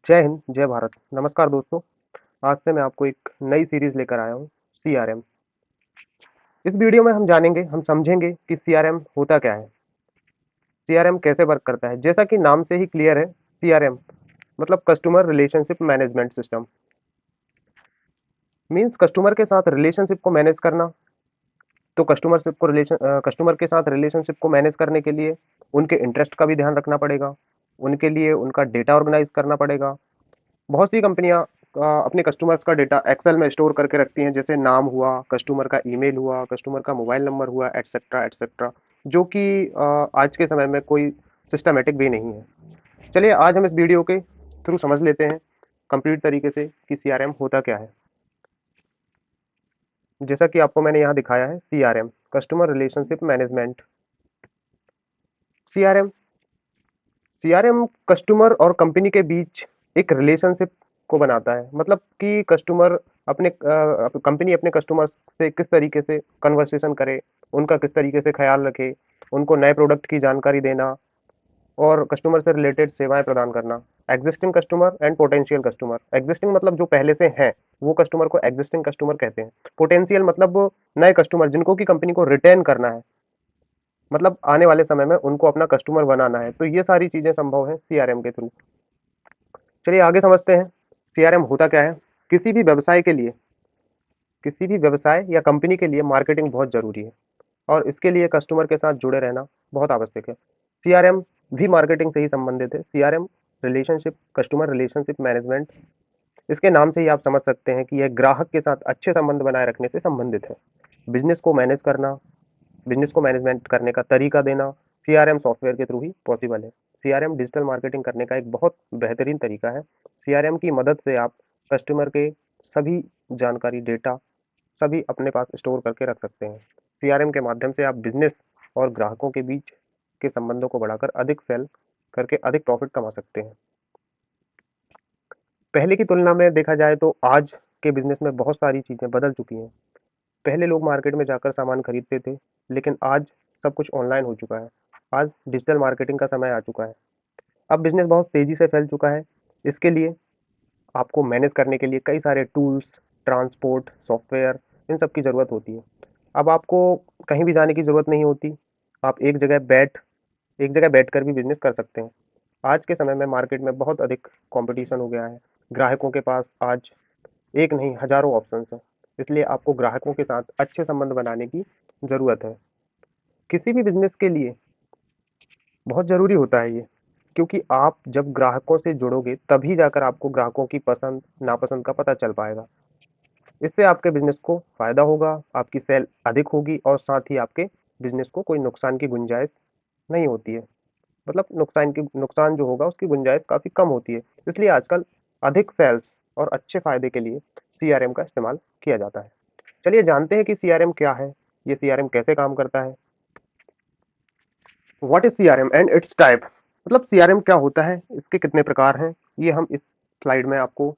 जय हिंद, जय भारत। नमस्कार दोस्तों, आज से मैं आपको एक नई सीरीज़ लेकर आया हूँ, सीआरएम। इस वीडियो में हम जानेंगे, हम समझेंगे कि सीआरएम होता क्या है, सीआरएम कैसे वर्क करता है। जैसा कि नाम से ही क्लियर है, सीआरएम मतलब customer relationship management system. Means customer के साथ रिलेशनशिप को मैनेज करना। तो कस्टमर के साथ रिलेशनशिप को मैनेज करने के लिए उनके इंटरेस्ट का भी ध्यान रखना पड़ेगा, उनके लिए उनका डेटा ऑर्गेनाइज करना पड़ेगा। बहुत सी कंपनियां अपने कस्टमर्स का डेटा एक्सेल में स्टोर करके रखती हैं, जैसे नाम हुआ, कस्टमर का ईमेल हुआ, कस्टमर का मोबाइल नंबर हुआ, एटसेट्रा एटसेट्रा, जो कि आज के समय में कोई सिस्टमेटिक वे नहीं है। चलिए आज हम इस वीडियो के थ्रू समझ लेते हैं कंप्लीट तरीके से कि सीआरएम होता क्या है। जैसा कि आपको मैंने यहाँ दिखाया है, CRM customer relationship management. CRM CRM customer और कंपनी के बीच एक रिलेशनशिप को बनाता है। मतलब कि कस्टमर अपने कंपनी अपने कस्टमर से किस तरीके से कन्वर्सेशन करे, उनका किस तरीके से ख्याल रखे, उनको नए प्रोडक्ट की जानकारी देना और कस्टमर से रिलेटेड सेवाएं प्रदान करना। Existing customer and potential customer. Existing मतलब जो पहले से हैं, वो कस्टमर को एग्जिस्टिंग कस्टमर कहते हैं। पोटेंशियल मतलब वो नए कस्टमर जिनको की कंपनी को रिटेन करना है, मतलब आने वाले समय में उनको अपना कस्टमर बनाना है। तो ये सारी चीजें संभव है सीआरएम के थ्रू। चलिए आगे समझते हैं सीआरएम होता क्या है। किसी भी व्यवसाय के लिए, किसी भी व्यवसाय या कंपनी के लिए मार्केटिंग बहुत जरूरी है और इसके लिए कस्टमर के साथ जुड़े रहना बहुत आवश्यक है। सीआरएम भी मार्केटिंग से ही संबंधित है। CRM relationship customer relationship management, इसके नाम से ही आप समझ सकते हैं कि यह ग्राहक के साथ अच्छे संबंध बनाए रखने से संबंधित है। बिजनेस को मैनेज करना, बिजनेस को मैनेजमेंट करने का तरीका देना सीआरएम सॉफ्टवेयर के थ्रू ही पॉसिबल है। सीआरएम डिजिटल मार्केटिंग करने का एक बहुत बेहतरीन तरीका है। सीआरएम की मदद से आप कस्टमर के सभी जानकारी, डेटा सभी अपने पास स्टोर करके रख सकते हैं। सीआरएम के माध्यम से आप बिजनेस और ग्राहकों के बीच के संबंधों को बढ़ाकर अधिक सेल करके अधिक प्रॉफिट कमा सकते हैं। पहले की तुलना में देखा जाए तो आज के बिजनेस में बहुत सारी चीज़ें बदल चुकी हैं। पहले लोग मार्केट में जाकर सामान खरीदते थे, लेकिन आज सब कुछ ऑनलाइन हो चुका है। आज डिजिटल मार्केटिंग का समय आ चुका है। अब बिजनेस बहुत तेजी से फैल चुका है। इसके लिए आपको मैनेज करने के लिए कई सारे टूल्स, ट्रांसपोर्ट, सॉफ्टवेयर, इन सब की ज़रूरत होती है। अब आपको कहीं भी जाने की ज़रूरत नहीं होती। आप एक जगह बैठकर भी बिजनेस कर सकते हैं। आज के समय में मार्केट में बहुत अधिक कंपटीशन हो गया है। ग्राहकों के पास आज एक नहीं हज़ारों ऑप्शंस हैं। इसलिए आपको ग्राहकों के साथ अच्छे संबंध बनाने की ज़रूरत है। किसी भी बिज़नेस के लिए बहुत ज़रूरी होता है ये, क्योंकि आप जब ग्राहकों से जुड़ोगे तभी जाकर आपको ग्राहकों की पसंद, नापसंद का पता चल पाएगा। इससे आपके बिज़नेस को फ़ायदा होगा, आपकी सेल अधिक होगी और साथ ही आपके बिज़नेस को कोई नुकसान की गुंजाइश नहीं होती है। मतलब नुकसान जो होगा उसकी गुंजाइश काफ़ी कम होती है। इसलिए आजकल अधिक सेल्स और अच्छे फ़ायदे के लिए सीआरएम का इस्तेमाल किया जाता है। चलिए जानते हैं कि सीआरएम क्या है, ये सीआरएम कैसे काम करता है। What is CRM and it's type. मतलब सीआरएम क्या होता है, इसके कितने प्रकार हैं, ये हम इस स्लाइड में आपको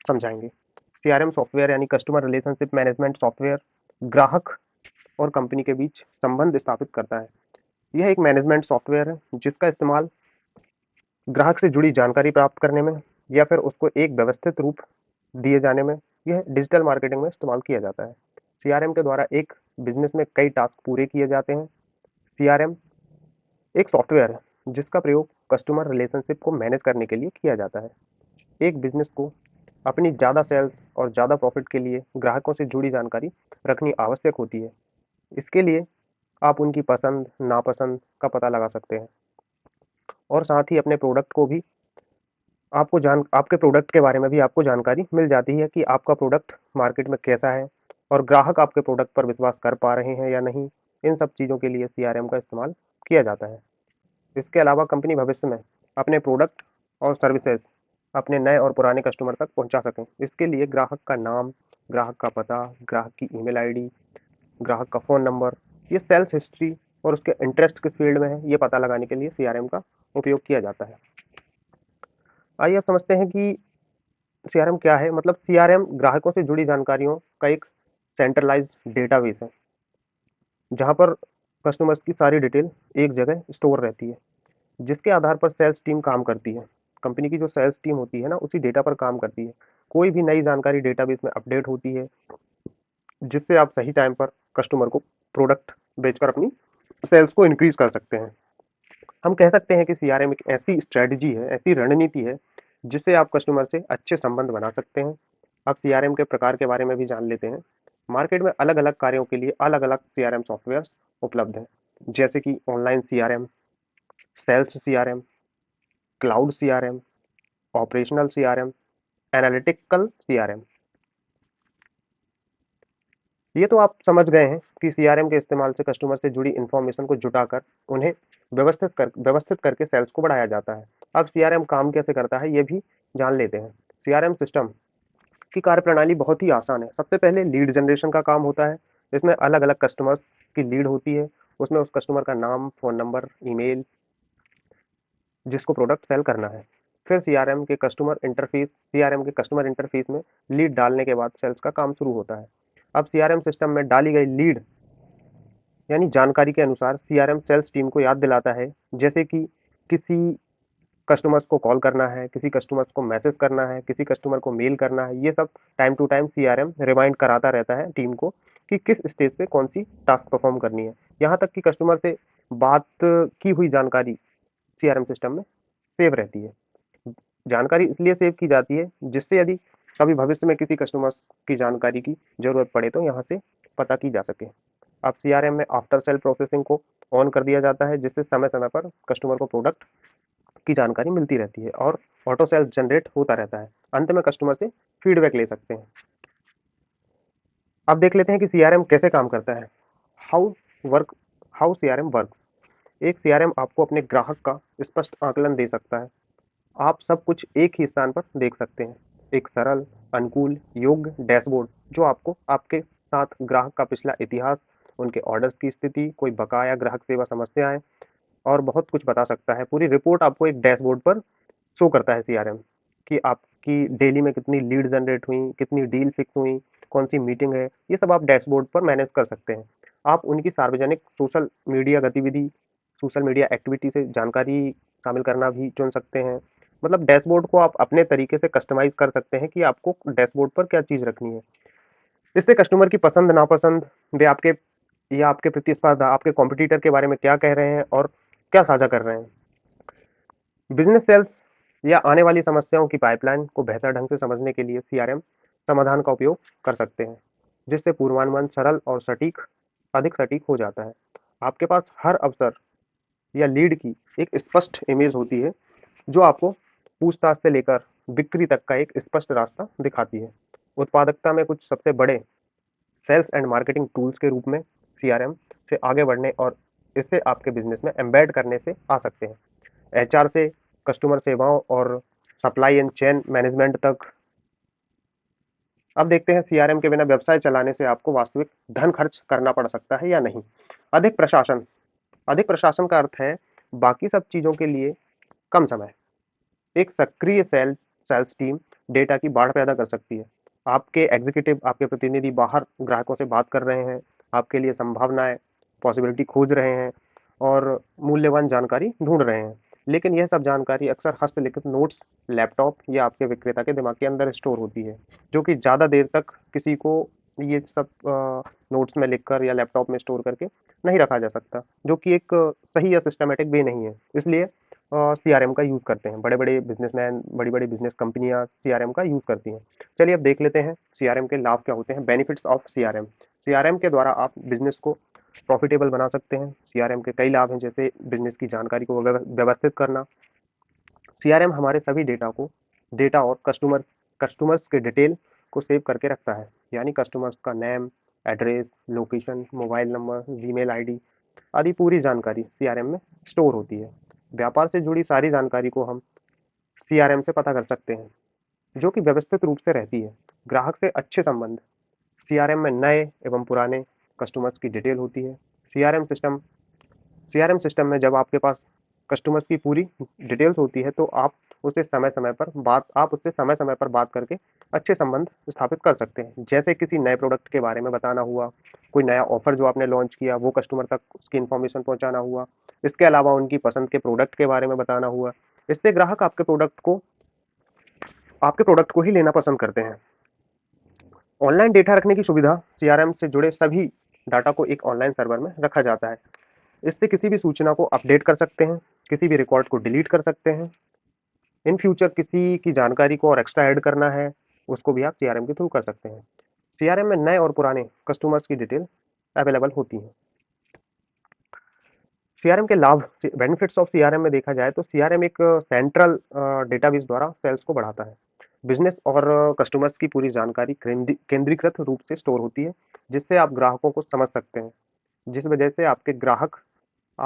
समझाएंगे। सीआरएम सॉफ्टवेयर यानी कस्टमर रिलेशनशिप मैनेजमेंट सॉफ्टवेयर ग्राहक और कंपनी के बीच संबंध स्थापित करता है। यह एक मैनेजमेंट सॉफ्टवेयर है जिसका इस्तेमाल ग्राहक से जुड़ी जानकारी प्राप्त करने में या फिर उसको एक व्यवस्थित रूप दिए जाने में, यह डिजिटल मार्केटिंग में इस्तेमाल किया जाता है। सीआरएम के द्वारा एक बिजनेस में कई टास्क पूरे किए जाते हैं। सीआरएम एक सॉफ्टवेयर है जिसका प्रयोग कस्टमर रिलेशनशिप को मैनेज करने के लिए किया जाता है। एक बिजनेस को अपनी ज़्यादा सेल्स और ज़्यादा प्रॉफिट के लिए ग्राहकों से जुड़ी जानकारी रखनी आवश्यक होती है। इसके लिए आप उनकी पसंद, नापसंद का पता लगा सकते हैं और साथ ही अपने प्रोडक्ट को भी आपके प्रोडक्ट के बारे में भी आपको जानकारी मिल जाती है कि आपका प्रोडक्ट मार्केट में कैसा है और ग्राहक आपके प्रोडक्ट पर विश्वास कर पा रहे हैं या नहीं। इन सब चीज़ों के लिए सीआरएम का इस्तेमाल किया जाता है। इसके अलावा कंपनी भविष्य में अपने प्रोडक्ट और सर्विसेज अपने नए और पुराने कस्टमर तक पहुंचा सकें। इसके लिए ग्राहक का नाम, ग्राहक का पता, ग्राहक की ईमेल आईडी, ग्राहक का फ़ोन नंबर, ये सेल्स हिस्ट्री और उसके इंटरेस्ट किस फील्ड में है, ये पता लगाने के लिए सीआरएम का उपयोग किया जाता है। आइए अब समझते हैं कि सीआरएम क्या है। मतलब सीआरएम ग्राहकों से जुड़ी जानकारियों का एक सेंट्रलाइज्ड डेटाबेस है, जहां पर कस्टमर्स की सारी डिटेल एक जगह स्टोर रहती है, जिसके आधार पर सेल्स टीम काम करती है। कंपनी की जो सेल्स टीम होती है ना, उसी डेटा पर काम करती है। कोई भी नई जानकारी डेटाबेस में अपडेट होती है, जिससे आप सही टाइम पर कस्टमर को प्रोडक्ट बेचकर अपनी सेल्स को इंक्रीज कर सकते हैं। हम कह सकते हैं कि सीआरएम एक ऐसी स्ट्रेटजी है, ऐसी रणनीति है, जिससे आप कस्टमर से अच्छे संबंध बना सकते हैं। अब सीआरएम के प्रकार के बारे में भी जान लेते हैं। मार्केट में अलग-अलग कार्यों के लिए अलग-अलग सीआरएम सॉफ्टवेयर उपलब्ध हैं, जैसे कि online CRM, sales CRM, cloud CRM, operational CRM, analytical CRM. ये तो आप समझ गए हैं कि सीआरएम के इस्तेमाल से कस्टमर से जुड़ी इंफॉर्मेशन को जुटाकर उन्हें व्यवस्थित करके सेल्स को बढ़ाया जाता है। अब सीआरएम काम कैसे करता है, ये भी जान लेते हैं। सीआरएम सिस्टम की कार्यप्रणाली बहुत ही आसान है। सबसे पहले लीड जनरेशन का काम होता है। इसमें अलग-अलग कस्टमर्स की लीड होती है। उसमें उस कस्टमर का नाम, फ़ोन नंबर, ईमेल, जिसको प्रोडक्ट सेल करना है। फिर सीआरएम के कस्टमर इंटरफेस में लीड डालने के बाद सेल्स का काम शुरू होता है। अब सीआरएम सिस्टम में डाली गई लीड यानी जानकारी के अनुसार सीआरएम सेल्स टीम को याद दिलाता है, जैसे कि किसी कस्टमर्स को कॉल करना है, किसी कस्टमर्स को मैसेज करना है, किसी कस्टमर को मेल करना है। ये सब time to time CRM remind कराता रहता है टीम को कि किस स्टेज पे कौन सी टास्क परफॉर्म करनी है। यहाँ तक कि कस्टमर से बात की हुई जानकारी सीआरएम सिस्टम में सेव रहती है। जानकारी इसलिए सेव की जाती है, जिससे यदि कभी भविष्य में किसी कस्टमर की जानकारी की जरूरत पड़े तो यहाँ से पता की जा सके। अब सीआरएम में आफ्टर सेल प्रोसेसिंग को ऑन कर दिया जाता है, जिससे समय समय पर कस्टमर को प्रोडक्ट की जानकारी मिलती रहती है और ऑटो सेल जनरेट होता रहता है। अंत में कस्टमर से फीडबैक ले सकते हैं। अब देख लेते हैं कि सीआरएम कैसे काम करता है। How work how CRM work. एक सीआरएम आपको अपने ग्राहक का स्पष्ट आकलन दे सकता है। आप सब कुछ एक ही स्थान पर देख सकते हैं। एक सरल, अनुकूल, योग्य डैशबोर्ड जो आपको आपके साथ ग्राहक का पिछला इतिहास, उनके ऑर्डर्स की स्थिति, कोई बकाया ग्राहक सेवा समस्याएं और बहुत कुछ बता सकता है। पूरी रिपोर्ट आपको एक डैशबोर्ड पर शो करता है सीआरएम कि आपकी डेली में कितनी लीड जनरेट हुई, कितनी डील फिक्स हुई, कौन सी मीटिंग है, ये सब आप डैशबोर्ड पर मैनेज कर सकते हैं। आप उनकी सार्वजनिक सोशल मीडिया एक्टिविटी से जानकारी शामिल करना भी चुन सकते हैं। मतलब डैशबोर्ड को आप अपने तरीके से कस्टमाइज कर सकते हैं कि आपको डैशबोर्ड पर क्या चीज़ रखनी है। इससे कस्टमर की पसंद नापसंद, वे आपके या आपके प्रतिस्पर्धा, आपके कॉम्पिटिटर के बारे में क्या कह रहे हैं और क्या साझा कर रहे हैं। बिजनेस सेल्स या आने वाली समस्याओं की पाइपलाइन को बेहतर ढंग से समझने के लिए सीआरएम समाधान का उपयोग कर सकते हैं, जिससे पूर्वानुमान सरल और अधिक सटीक हो जाता है। आपके पास हर अवसर या लीड की एक स्पष्ट इमेज होती है, जो आपको पूछताछ से लेकर बिक्री तक का एक स्पष्ट रास्ता दिखाती है। उत्पादकता में कुछ सबसे बड़े सेल्स एंड मार्केटिंग टूल्स के रूप में सीआरएम से आगे बढ़ने और इसे आपके बिजनेस में एम्बेड करने से आ सकते हैं। एचआर से कस्टमर सेवाओं और सप्लाई एंड चेन मैनेजमेंट तक। अब देखते हैं सीआरएम के बिना व्यवसाय चलाने से आपको वास्तविक धन खर्च करना पड़ सकता है या नहीं। अधिक प्रशासन। अधिक प्रशासन का अर्थ है बाकी सब चीजों के लिए कम समय। एक सक्रिय सेल्स टीम डेटा की बाढ़ पैदा कर सकती है। आपके एग्जीक्यूटिव, आपके प्रतिनिधि बाहर ग्राहकों से बात कर रहे हैं, आपके लिए संभावनाएं, पॉसिबिलिटी खोज रहे हैं और मूल्यवान जानकारी ढूंढ रहे हैं। लेकिन यह सब जानकारी अक्सर हस्तलिखित नोट्स, लैपटॉप या आपके विक्रेता के दिमाग के अंदर स्टोर होती है, जो कि ज़्यादा देर तक किसी को ये सब नोट्स में लिखकर या लैपटॉप में स्टोर करके नहीं रखा जा सकता, जो कि एक सही या सिस्टमेटिक वे नहीं है। इसलिए सीआरएम का यूज़ करते हैं बड़े-बड़े बिजनेसमैन, बड़ी-बड़ी बिजनेस कंपनियां सीआरएम का यूज़ करती हैं। चलिए अब देख लेते हैं सीआरएम के लाभ क्या होते हैं, बेनिफिट्स ऑफ सीआरएम। सीआरएम के द्वारा आप बिजनेस को प्रॉफिटेबल बना सकते हैं। सीआरएम के कई लाभ हैं, जैसे बिजनेस की जानकारी को व्यवस्थित करना। सीआरएम हमारे सभी डेटा और कस्टमर्स के डिटेल को सेव करके रखता है, यानी कस्टमर्स का name, address, location, mobile number, Gmail ID आदि पूरी जानकारी सीआरएम में स्टोर होती है। व्यापार से जुड़ी सारी जानकारी को हम सीआरएम से पता कर सकते हैं, जो कि व्यवस्थित रूप से रहती है। ग्राहक से अच्छे संबंध। सीआरएम में नए एवं पुराने कस्टमर्स की डिटेल होती है। सीआरएम सिस्टम सीआरएम सिस्टम में जब आपके पास कस्टमर्स की पूरी डिटेल्स होती है, तो आप उससे समय समय पर बात करके अच्छे संबंध स्थापित कर सकते हैं। जैसे किसी नए प्रोडक्ट के बारे में बताना हुआ, कोई नया ऑफर जो आपने लॉन्च किया वो कस्टमर तक उसकी इन्फॉर्मेशन पहुंचाना हुआ, इसके अलावा उनकी पसंद के प्रोडक्ट के बारे में बताना हुआ, इससे ग्राहक आपके प्रोडक्ट को ही लेना पसंद करते हैं। ऑनलाइन डेटा रखने की सुविधा, सीआरएम से जुड़े सभी डाटा को एक ऑनलाइन सर्वर में रखा जाता है। इससे किसी भी सूचना को अपडेट कर सकते हैं, किसी भी रिकॉर्ड को डिलीट कर सकते हैं। इन फ्यूचर किसी की जानकारी को और एक्स्ट्रा ऐड करना है, उसको भी आप सीआरएम के थ्रू कर सकते हैं। सीआरएम में नए और पुराने कस्टमर्स की डिटेल अवेलेबल होती है। सीआरएम के लाभ, बेनिफिट्स ऑफ सीआरएम में देखा जाए तो सीआरएम एक सेंट्रल डेटाबेस द्वारा सेल्स को बढ़ाता है। बिजनेस और कस्टमर्स की पूरी जानकारी केंद्रीकृत रूप से स्टोर होती है, जिससे आप ग्राहकों को समझ सकते हैं, जिस वजह से ग्राहक और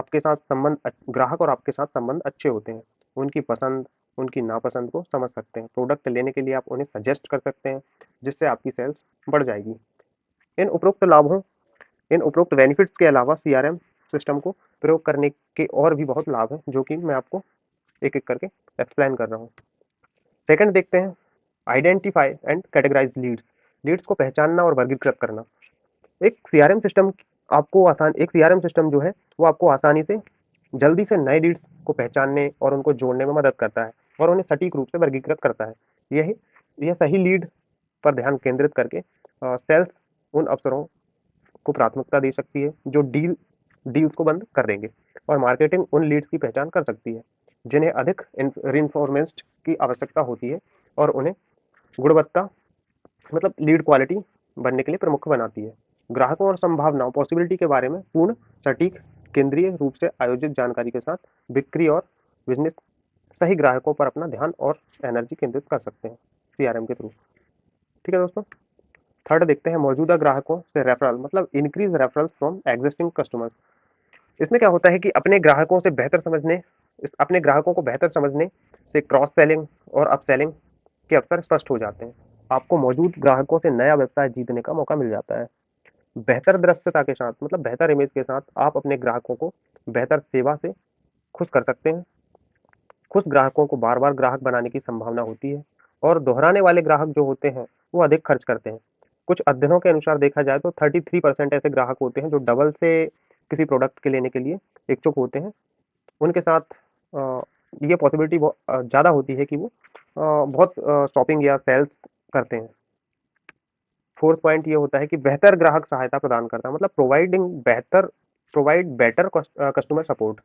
आपके साथ संबंध अच्छे होते हैं। उनकी पसंद, उनकी नापसंद को समझ सकते हैं। प्रोडक्ट लेने के लिए आप उन्हें सजेस्ट कर सकते हैं, जिससे आपकी सेल्स बढ़ जाएगी। इन उपरोक्त लाभों इन उपरोक्त बेनिफिट्स के अलावा सीआरएम सिस्टम को प्रयोग करने के और भी बहुत लाभ हैं, जो कि मैं आपको एक एक करके एक्सप्लेन कर रहा हूँ। सेकंड देखते हैं, identify and categorize leads. Leads को पहचानना और वर्गीकृत करना। एक सीआरएम सिस्टम एक सीआरएम सिस्टम जो है वो आपको आसानी से जल्दी से नए लीड्स को पहचानने और उनको जोड़ने में मदद करता है और उन्हें सटीक रूप से वर्गीकृत करता है। यह सही लीड पर ध्यान केंद्रित करके सेल्स उन अवसरों को प्राथमिकता दे सकती है जो डील्स को बंद कर देंगे, और मार्केटिंग उन लीड्स की पहचान कर सकती है जिन्हें अधिक रिइंफोर्समेंट की आवश्यकता होती है और उन्हें गुणवत्ता मतलब लीड क्वालिटी बनने के लिए प्रमुख बनाती है। ग्राहकों और संभावनाओं पॉसिबिलिटी के बारे में पूर्ण, सटीक, केंद्रीय रूप से आयोजित जानकारी के साथ बिक्री और बिजनेस सही ग्राहकों पर अपना ध्यान और एनर्जी केंद्रित कर सकते हैं सीआरएम के थ्रू। ठीक है दोस्तों। थर्ड देखते हैं, मौजूदा ग्राहकों से रेफरल मतलब increase referrals from existing customers. इसमें क्या होता है कि अपने ग्राहकों को बेहतर समझने से क्रॉस सेलिंग और अपसेलिंग के अवसर स्पष्ट हो जाते हैं। आपको मौजूद ग्राहकों से नया व्यवसाय जीतने का मौका मिल जाता है। बेहतर दृश्यता के साथ मतलब बेहतर इमेज के साथ आप अपने ग्राहकों को बेहतर सेवा से खुश कर सकते हैं। खुश ग्राहकों को बार बार ग्राहक बनाने की संभावना होती है, और दोहराने वाले ग्राहक जो होते हैं वो अधिक खर्च करते हैं। कुछ अध्ययनों के अनुसार देखा जाए तो 33% ऐसे ग्राहक होते हैं जो डबल से किसी प्रोडक्ट के लेने के लिए इच्छुक होते हैं। उनके साथ ये पॉसिबिलिटी ज़्यादा होती है कि वो बहुत शॉपिंग या सेल्स करते हैं। फोर्थ पॉइंट ये होता है कि बेहतर ग्राहक सहायता प्रदान करता है, मतलब प्रोवाइड बेटर कस्टमर सपोर्ट।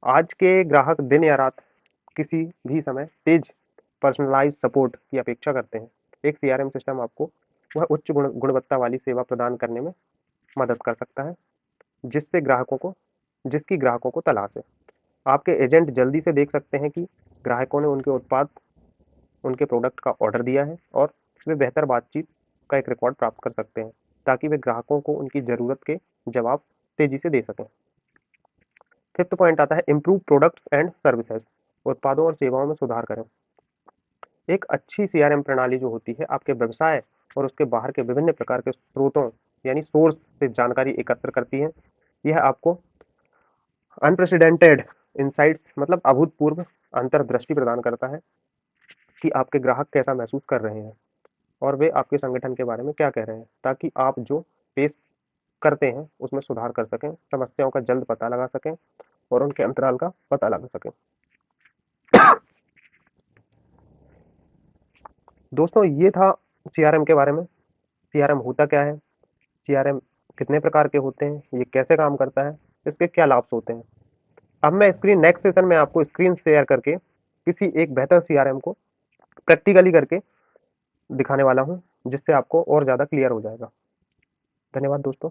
आज के ग्राहक दिन या रात किसी भी समय तेज पर्सनलाइज सपोर्ट की अपेक्षा करते हैं। एक सीआरएम सिस्टम आपको वह उच्च गुणवत्ता वाली सेवा प्रदान करने में मदद कर सकता है जिसकी ग्राहकों को तलाश है। आपके एजेंट जल्दी से देख सकते हैं कि ग्राहकों ने उनके प्रोडक्ट का ऑर्डर दिया है, और वे बेहतर बातचीत का एक रिकॉर्ड प्राप्त कर सकते हैं ताकि वे ग्राहकों को उनकी ज़रूरत के जवाब तेजी से दे सकें। फिफ्थ पॉइंट आता है, इम्प्रूव प्रोडक्ट्स एंड सर्विसेज। उत्पादों और सेवाओं में सुधार करें। एक अच्छी सीआरएम प्रणाली जो होती है आपके व्यवसाय और उसके बाहर के विभिन्न प्रकार के स्रोतों यानी सोर्स से जानकारी एकत्र करती है। यह आपको अनप्रेसिडेंटेड इनसाइट्स मतलब अभूतपूर्व अंतर्दृष्टि प्रदान करता है कि आपके ग्राहक कैसा महसूस कर रहे हैं और वे आपके संगठन के बारे में क्या कह रहे हैं, ताकि आप जो पेश करते हैं उसमें सुधार कर सकें, समस्याओं का जल्द पता लगा सकें और उनके अंतराल का पता लगा सकें। दोस्तों, ये था सीआरएम के बारे में। सीआरएम होता क्या है, सीआरएम कितने प्रकार के होते हैं, ये कैसे काम करता है, इसके क्या लाभ होते हैं। अब मैं नेक्स्ट सेशन में आपको स्क्रीन शेयर करके किसी एक बेहतर सीआरएम को प्रैक्टिकली करके दिखाने वाला हूं, जिससे आपको और ज़्यादा क्लियर हो जाएगा। धन्यवाद दोस्तों।